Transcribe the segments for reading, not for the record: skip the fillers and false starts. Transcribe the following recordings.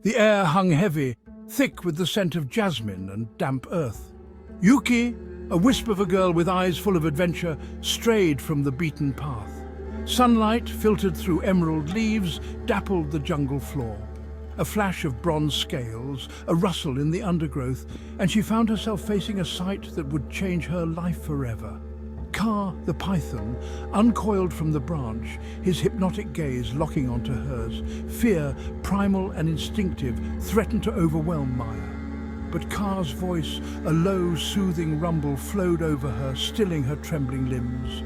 The air hung heavy, thick with the scent of jasmine and damp earth. Yuki, a wisp of a girl with eyes full of adventure, strayed from the beaten path. Sunlight, filtered through emerald leaves, dappled the jungle floor. A flash of bronze scales, a rustle in the undergrowth, and she found herself facing a sight that would change her life forever. Kaa, the python, uncoiled from the branch, his hypnotic gaze locking onto hers. Fear, primal and instinctive, threatened to overwhelm Maya. But Kaa's voice, a low, soothing rumble, flowed over her, stilling her trembling limbs.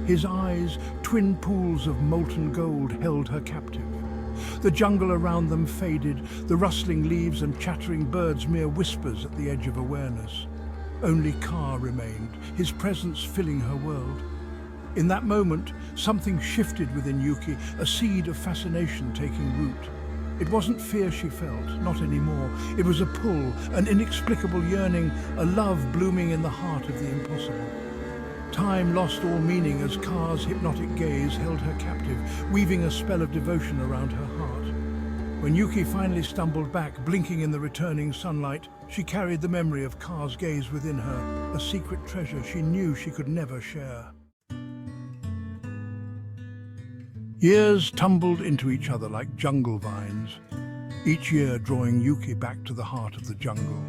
His eyes, twin pools of molten gold, held her captive. The jungle around them faded, the rustling leaves and chattering birds mere whispers at the edge of awareness. Only Kaa remained, his presence filling her world. In that moment, something shifted within Yuki, a seed of fascination taking root. It wasn't fear she felt, not anymore. It was a pull, an inexplicable yearning, a love blooming in the heart of the impossible. Time lost all meaning as Kaa's hypnotic gaze held her captive, weaving a spell of devotion around her heart. When Yuki finally stumbled back, blinking in the returning sunlight, she carried the memory of Kaa's gaze within her, a secret treasure she knew she could never share. Years tumbled into each other like jungle vines, each year drawing Yuki back to the heart of the jungle.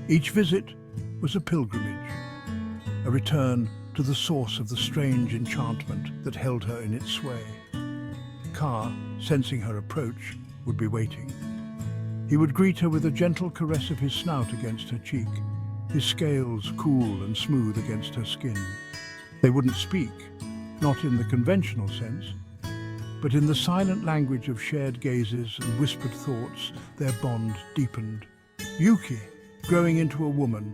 Each visit was a pilgrimage, a return to the source of the strange enchantment that held her in its sway. Kaa, sensing her approach, would be waiting. He would greet her with a gentle caress of his snout against her cheek, his scales cool and smooth against her skin. They wouldn't speak, not in the conventional sense, but in the silent language of shared gazes and whispered thoughts, their bond deepened. Yuki, growing into a woman,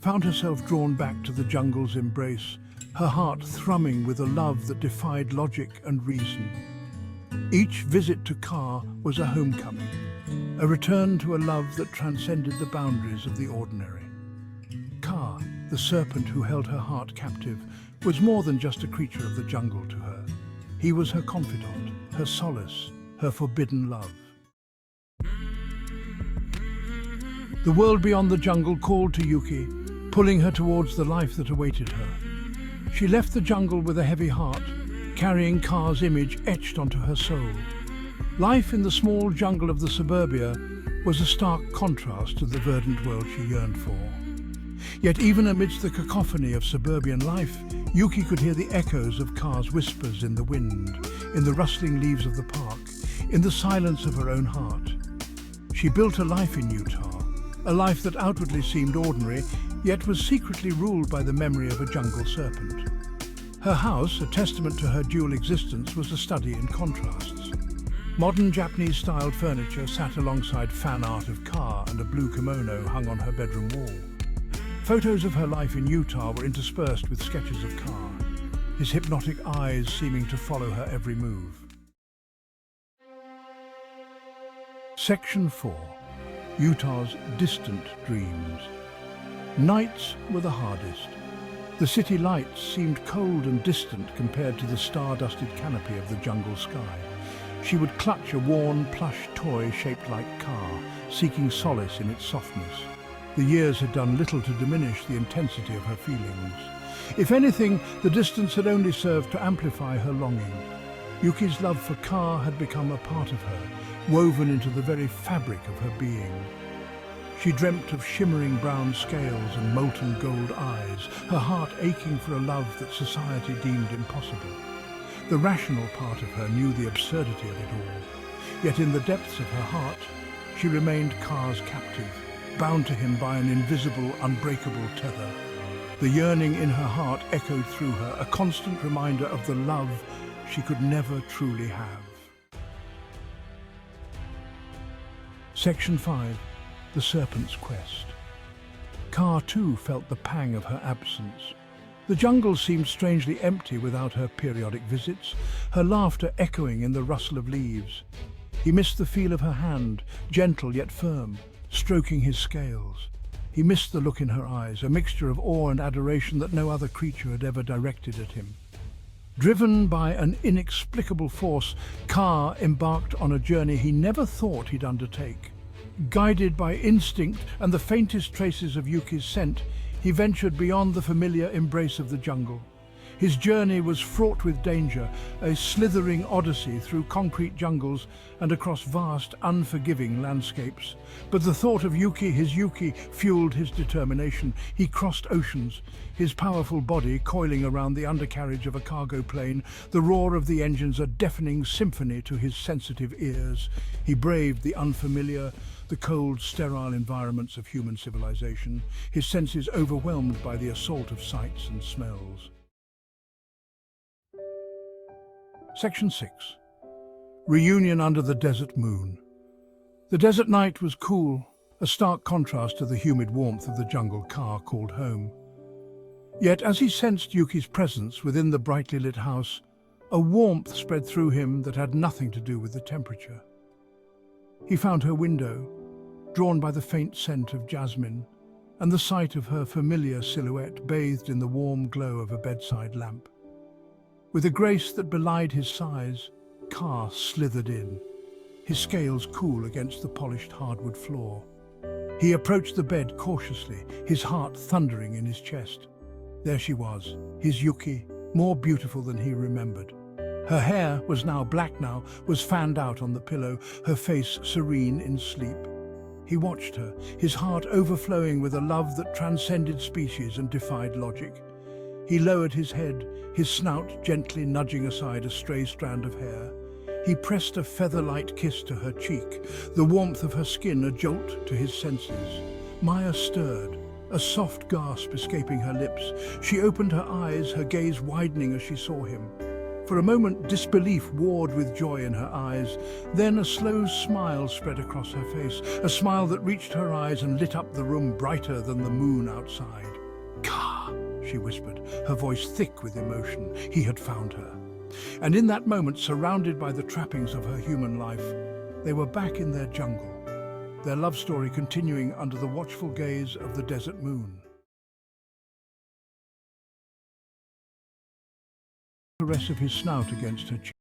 found herself drawn back to the jungle's embrace, her heart thrumming with a love that defied logic and reason. Each visit to Kaa was a homecoming, a return to a love that transcended the boundaries of the ordinary. Kaa, the serpent who held her heart captive, was more than just a creature of the jungle to her. He was her confidant, her solace, her forbidden love. The world beyond the jungle called to Yuki, pulling her towards the life that awaited her. She left the jungle with a heavy heart, carrying Kaa's image etched onto her soul. Life in the small jungle of the suburbia was a stark contrast to the verdant world she yearned for. Yet even amidst the cacophony of suburban life, Yuki could hear the echoes of Kaa's whispers in the wind, in the rustling leaves of the park, in the silence of her own heart. She built a life in Utah, a life that outwardly seemed ordinary, yet was secretly ruled by the memory of a jungle serpent. Her house, a testament to her dual existence, was a study in contrasts. Modern Japanese-styled furniture sat alongside fan art of Kaa and a blue kimono hung on her bedroom wall. Photos of her life in Utah were interspersed with sketches of Kaa, his hypnotic eyes seeming to follow her every move. Section 4. Utah's Distant Dreams. Nights were the hardest. The city lights seemed cold and distant compared to the star-dusted canopy of the jungle sky. She would clutch a worn plush toy shaped like Kaa, seeking solace in its softness. The years had done little to diminish the intensity of her feelings. If anything, the distance had only served to amplify her longing. Yuki's love for Kaa had become a part of her, woven into the very fabric of her being. She dreamt of shimmering brown scales and molten gold eyes, her heart aching for a love that society deemed impossible. The rational part of her knew the absurdity of it all. Yet in the depths of her heart, she remained Kaa's captive, bound to him by an invisible, unbreakable tether. The yearning in her heart echoed through her, a constant reminder of the love she could never truly have. Section 5. The Serpent's Quest. Kaa too felt the pang of her absence. The jungle seemed strangely empty without her periodic visits, her laughter echoing in the rustle of leaves. He missed the feel of her hand, gentle yet firm, stroking his scales. He missed the look in her eyes, a mixture of awe and adoration that no other creature had ever directed at him. Driven by an inexplicable force, Kaa embarked on a journey he never thought he'd undertake. Guided by instinct and the faintest traces of Yuki's scent, he ventured beyond the familiar embrace of the jungle. His journey was fraught with danger, a slithering odyssey through concrete jungles and across vast, unforgiving landscapes. But the thought of Yuki, his Yuki, fueled his determination. He crossed oceans, his powerful body coiling around the undercarriage of a cargo plane, the roar of the engines a deafening symphony to his sensitive ears. He braved the unfamiliar, the cold, sterile environments of human civilization, his senses overwhelmed by the assault of sights and smells. Section 6. Reunion under the desert moon. The desert night was cool, a stark contrast to the humid warmth of the jungle Kaa called home. Yet as he sensed Yuki's presence within the brightly lit house, a warmth spread through him that had nothing to do with the temperature. He found her window, drawn by the faint scent of jasmine, and the sight of her familiar silhouette bathed in the warm glow of a bedside lamp. With a grace that belied his size, Kaa slithered in, his scales cool against the polished hardwood floor. He approached the bed cautiously, his heart thundering in his chest. There she was, his Yuki, more beautiful than he remembered. Her hair was was fanned out on the pillow, her face serene in sleep. He watched her, his heart overflowing with a love that transcended species and defied logic. He lowered his head, his snout gently nudging aside a stray strand of hair. He pressed a feather-light kiss to her cheek, the warmth of her skin a jolt to his senses. Maya stirred, a soft gasp escaping her lips. She opened her eyes, her gaze widening as she saw him. For a moment, disbelief warred with joy in her eyes. Then a slow smile spread across her face, a smile that reached her eyes and lit up the room brighter than the moon outside. "Kaa," she whispered, her voice thick with emotion. He had found her. And in that moment, surrounded by the trappings of her human life, they were back in their jungle, their love story continuing under the watchful gaze of the desert moon. The caress of his snout against her cheek.